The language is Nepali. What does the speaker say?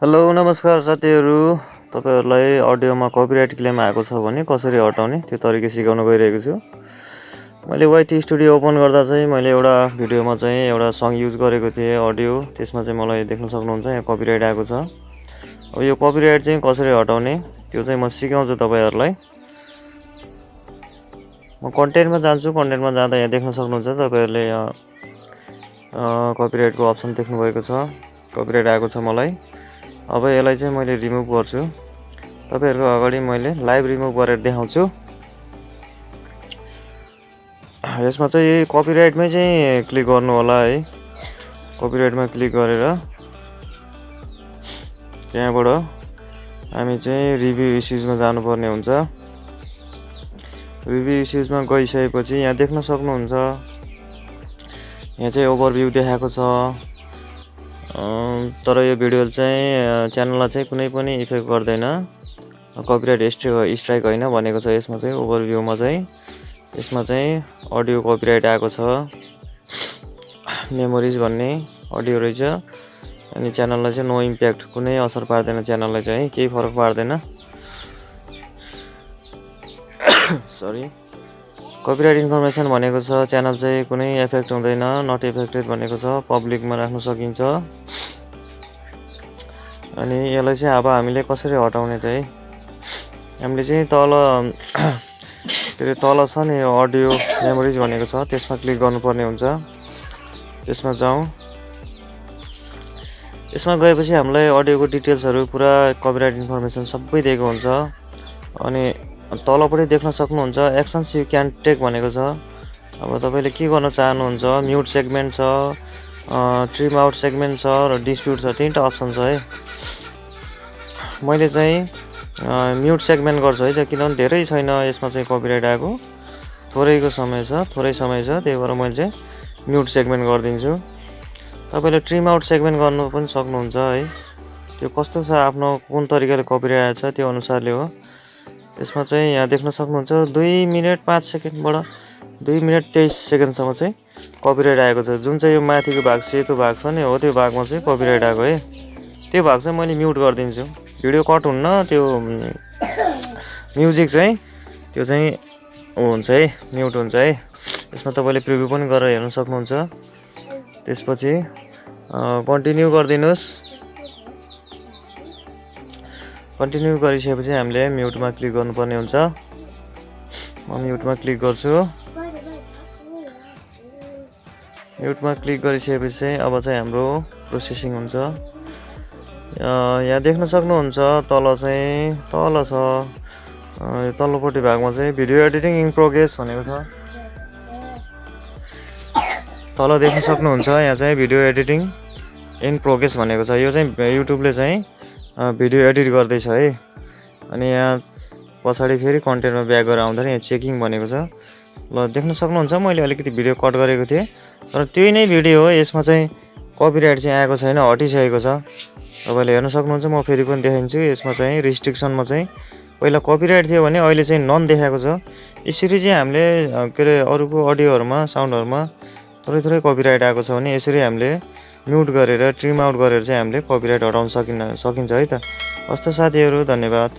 हेलो नमस्कार साथीहरु तपाईहरुलाई अडियोमा कपिराइट क्लेम आएको छ भने कसरी हटाउने त्यो तरिका सिकाउन गइरहेको छु। मैले वाइटी स्टुडियो ओपन गर्दा चाहिँ मैले एउटा भिडियोमा चाहिँ एउटा सङ युज गरेको थिएँ अडियो, त्यसमा चाहिँ मलाई देख्न सक्नुहुन्छ यहाँ कपिराइट आएको छ। अब यो कपिराइट चाहिँ कसरी हटाउने त्यो चाहिँ म सिकाउँछु तपाईहरुलाई। म कन्टेन्टमा जान्छु, कन्टेन्टमा जाँदा यहाँ देख्न सक्नुहुन्छ तपाईहरुले यहाँ कपिराइटको अप्सन देख्नु भएको छ। कपिराइट आएको छ मलाई। अब यसलाई चाहिँ मैले रिमुभ गर्छु। तपाईहरुको अगाडि मैले लाइभ रिमुभ गरेर देखाउँछु। यसमा चाहिँ कपिराइटमै चाहिँ क्लिक गर्नु होला है। कपिराइटमा क्लिक गरेर त्यहाँबाट हामी चाहिँ रिभ्यु इश्युजमा जानुपर्ने हुन्छ। रिभ्यु इश्युजमा गइसकेपछि यहाँ देख्न सक्नुहुन्छ यहाँ चाहिँ ओभरभ्यू देखाएको छ। तर यो भिडियो चाहिँ च्यानललाई चाहिँ कुनै पनि इफेक्ट गर्दैन, कपिराइट स्ट्राइक हैन भनेको छ। यसमा चाहिँ ओभरभ्यूमा चाहिँ यसमा चाहिँ अडियो कपिराइट आएको छ, मेमोरिज भन्ने अडियो रहेछ। अनि च्यानललाई चाहिँ नो इम्प्याक्ट, कुनै असर पार्दैन च्यानललाई चाहिँ, केही फरक पार्दैन। सरी, कपिराइट इन्फर्मेसन भनेको छ च्यानल चाहिँ कुनै इफेक्ट हुँदैन, नट इफेक्टेड भनेको छ, पब्लिकमा राख्न सकिन्छ। अनि यसलाई चाहिँ अब हामीले कसरी हटाउने त है, हामीले चाहिँ तल छ नि अडियो मेमोरिज भनेको छ, त्यसमा क्लिक गर्नुपर्ने हुन्छ। त्यसमा जाउँ। यसमा गएपछि हामीलाई अडियोको डिटेल्सहरु पुरा कपिराइट इन्फर्मेसन सबै दिएको हुन्छ। अनि तलपट्टि देख्न सक्नुहुन्छ एक्सन्स यु क्यान टेक भनेको छ। अब तपाईले के गर्न चाहनुहुन्छ, म्युट सेगमेन्ट छ, ट्रिम आउट सेगमेन्ट छ र डिस्प्युट छ, तीनटा अप्सन छ है। मैले चाहिँ म्युट सेगमेन्ट गर्छु है त, किनभने धेरै छैन यसमा चाहिँ कपिराइट आएको, थोरै समय छ, त्यही भएर मैले चाहिँ म्युट सेगमेन्ट गरिदिन्छु। तपाईले ट्रिम आउट सेगमेन्ट गर्नु पनि सक्नुहुन्छ है। त्यो कस्तो छ, आफ्नो कुन तरिकाले कपिराइट आएको छ त्यो अनुसारले हो। यसमा चाहिँ यहाँ देख्न सक्नुहुन्छ 2 मिनेट 5 सेकेन्डबाट 2 मिनेट 23 सेकेन्डसम्म चाहिँ कपिराइट आएको छ। जुन चाहिँ यो माथिको भाग सेतो भाग छ नि हो, त्यो भागमा चाहिँ कपिराइट आएको है। त्यो भाग चाहिँ मैले म्युट गरिदिन्छु, भिडियो कट हुन्न, त्यो म्युजिक चाहिँ त्यो चाहिँ हुन्छ है, म्युट हुन्छ है। यसमा तपाईले प्रिभ्यू पनि गरेर हेर्न सक्नुहुन्छ। त्यसपछि कन्टिन्यू गरिदिनुस्। कन्टिन्यू गरिसकेपछि हामीले म्युटमा क्लिक गर्नुपर्ने हुन्छ। म म्युटमा क्लिक गर्छु। म्युटमा क्लिक गरिसकेपछि चाहिँ अब चाहिँ हाम्रो प्रोसेसिङ हुन्छ। यहाँ देख्न सक्नुहुन्छ तल छ, तल्लोपट्टि भागमा चाहिँ भिडियो एडिटिङ इन प्रोग्रेस भनेको छ। तल देख्न सक्नुहुन्छ यहाँ चाहिँ भिडियो एडिटिङ इन प्रोग्रेस भनेको छ। यो चाहिँ युट्युबले चाहिँ भिडियो एडिट गर्दैछ है। अनि यहाँ पछाडि फेरि कन्टेन्टमा ब्याक गरेर आउँदा यहाँ चेकिङ भनेको छ। ल देख्न सक्नुहुन्छ मैले अलिकति भिडियो कट गरेको थिएँ, तर त्यही नै भिडियो हो, यसमा चाहिँ कपिराइट चाहिँ आएको छैन, हटिसकेको छ। तपाईले हेर्न सक्नुहुन्छ। म फेरि पनि देखाइन्छु। यसमा चाहिँ रिस्ट्रिक्सनमा चाहिँ पहिला कपिराइट थियो भने अहिले चाहिँ नन देखाएको छ। यसरी चाहिँ हामीले के अरे अरूको अडियोहरुमा साउन्डहरुमा थोरै कपिराइट आएको छ भने यसरी हामीले म्युट गरेर ट्रिम आउट गरेर चाहिँ हामीले कपिराइट हटाउन सकिन्छ है त। हस्त साथीहरु, धन्यवाद।